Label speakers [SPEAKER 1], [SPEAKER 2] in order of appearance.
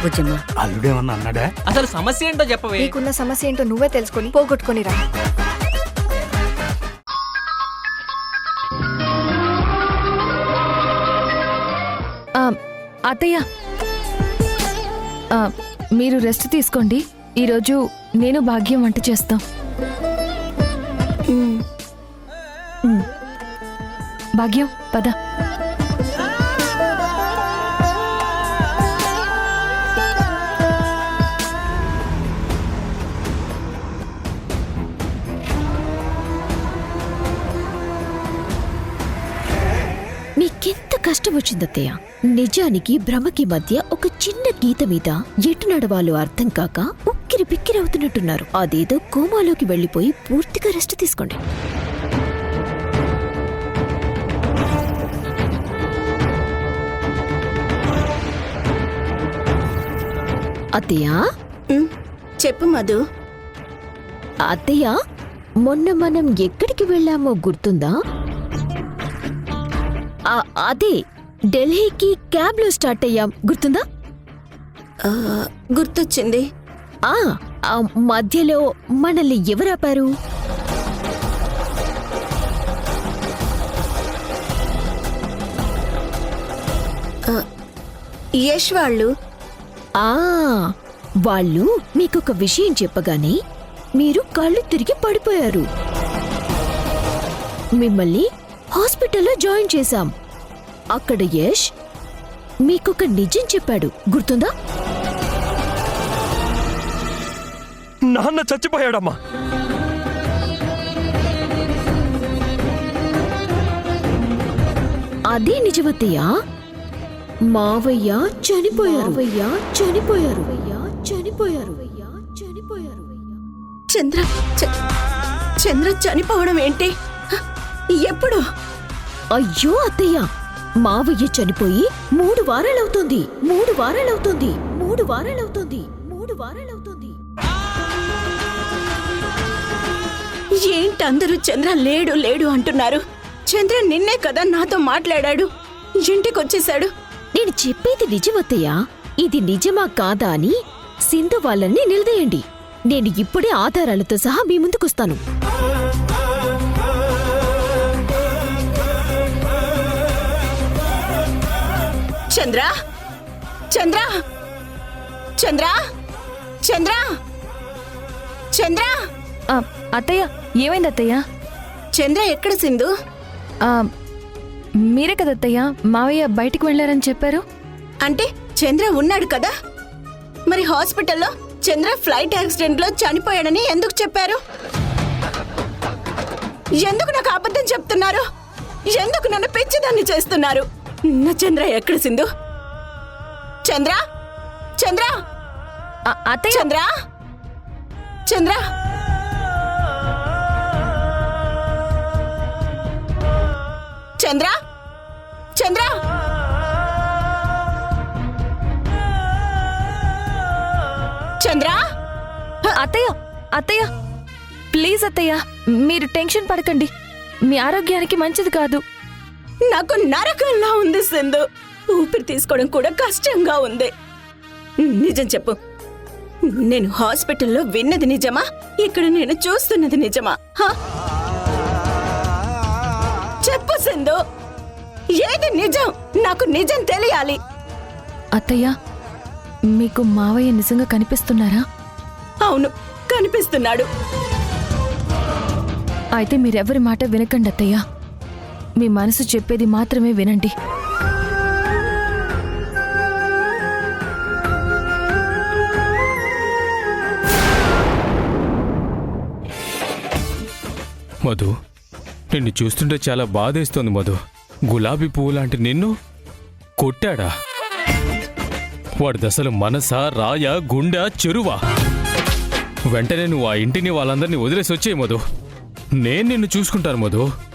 [SPEAKER 1] బుజ్జమ్మ.
[SPEAKER 2] అల్లుడేమన్నా అన్నాడా?
[SPEAKER 3] అసలు సమస్య ఏంటో చెప్పవే.
[SPEAKER 4] నీకున్న సమస్య ఏంటో నువ్వే తెలుసుకొని పోగొట్టుకొని రా.
[SPEAKER 5] అత్తయ్య, మీరు రెస్ట్ తీసుకోండి. ఈరోజు నేను భాగ్యం వంట చేస్తాం. భాగ్యం పద.
[SPEAKER 6] మీకెంత కష్టం వచ్చిందత్తయ్య. నిజానికి భ్రమకి మధ్య ఒక చిన్న గీత మీద ఎటు నడవాలో అర్థం కాక ఉక్కిరి బిక్కిరి అవుతున్నట్టున్నారు. అదేదో కోమాలోకి వెళ్లిపోయి పూర్తిగా రెస్ట్ తీసుకోండి. అత్తయ్య,
[SPEAKER 7] చెప్పు మధు.
[SPEAKER 6] అత్తయ్య, మొన్న మనం ఎక్కడికి వెళ్ళామో గుర్తుందా? అదే ఢిల్లీకి క్యాబ్ లో స్టార్ట్ అయ్యాం, గుర్తుందా?
[SPEAKER 7] గుర్తొచ్చింది.
[SPEAKER 6] ఆ మధ్యలో మనల్ని ఎవరాపారు?
[SPEAKER 7] యష్ వాళ్ళు.
[SPEAKER 6] వాళ్ళు మీకొక విషయం చెప్పగానే మీరు కళ్ళు తిరిగి పడిపోయారు. మిమ్మల్ని హాస్పిటల్లో జాయిన్ చేశాం. అక్కడ యష్ మీకొక నిజం చెప్పాడు, గుర్తుందా?
[SPEAKER 2] నాన్న చచ్చిపోయాడమ్మా.
[SPEAKER 6] అదే నిజమత్తయ్య. మావయ్య చనిపోయారు. చనిపోయారు. చనిపోయారు. చనిపోయారు.
[SPEAKER 7] చంద్ర చంద్ర చనిపోవడం ఏంటి? ఎప్పుడు?
[SPEAKER 6] అయ్యో అత్తయ్య, మావయ్య చనిపోయి 3 వారాలవుతోంది. 3 వారాలవుతోంది. 3 వారాలవుతోంది. 3 వారాలవుతోంది.
[SPEAKER 7] ఏంటందరూ చంద్ర లేడు లేడు అంటున్నారు? చంద్ర నిన్నే కదా నాతో మాట్లాడాడు, ఇంటికొచ్చేశాడు.
[SPEAKER 6] నేను చెప్పేది నిజమత్తయ్య. ఇది నిజమా కాదా అని సింధు వాళ్ళని నిలదీయండి. నేను ఇప్పుడే ఆధారాలతో సహా మీ ముందుకొస్తాను.
[SPEAKER 7] చంద్ర చంద్ర చంద్ర చంద్ర చంద్ర
[SPEAKER 5] అత్తయ్య, ఏమైంది అత్తయ్య?
[SPEAKER 7] చంద్ర ఎక్కడ సింధు?
[SPEAKER 5] మీరే కదా అత్తయ్య మావయ్య బయటికి వెళ్ళారని చెప్పారు.
[SPEAKER 7] అంటే చంద్ర ఉన్నాడు కదా, మరి హాస్పిటల్లో చంద్ర ఫ్లైట్ యాక్సిడెంట్ లో చనిపోయాడని ఎందుకు చెప్పారు? ఎందుకు నాకు అబద్ధం చెప్తున్నారు? ఎందుకు నన్ను పిచ్చిదాన్ని చేస్తున్నారు? నా చంద్ర ఎక్కడ సింధు? చంద్ర చంద్ర
[SPEAKER 5] అత్తయ్య,
[SPEAKER 7] చంద్ర చంద్ర చంద్ర చంద్ర చంద్ర.
[SPEAKER 5] అత్తయ్య, అత్తయ్య ప్లీజ్ అత్తయ్య, మీరు టెన్షన్ పడకండి. మీ ఆరోగ్యానికి మంచిది కాదు.
[SPEAKER 7] నాకు నరకంలా ఉంది సింధు. ఊపిరి తీసుకోవడం కూడా కష్టంగా ఉంది. నిజం చెప్పు, నేను హాస్పిటల్లో విన్నది నిజమా? ఇక్కడ నేను చూస్తున్నది నిజమా? చెప్పు సింధు, ఏది నిజం? నాకు నిజం తెలియాలి.
[SPEAKER 5] అత్తయ్య, మీకు మావయ్య నిజంగా కనిపిస్తున్నారా?
[SPEAKER 7] అవును, కనిపిస్తున్నాడు.
[SPEAKER 5] అయితే మీరెవరి మాట వినకండి అత్తయ్య. మీ మనసు చెప్పేది మాత్రమే వినండి.
[SPEAKER 8] మధు, నిన్ను చూస్తుంటే చాలా బాధేస్తోంది మధు. గులాబీ పువ్వు లాంటి నిన్ను కొట్టాడా? వాడి దశలు మనసా, రాయ, గుండె, చెరువా? వెంటనే నువ్వు ఆ ఇంటిని వాళ్ళందరినీ వదిలేసి వచ్చేయి మధు. నేను నిన్ను చూసుకుంటాను మధు.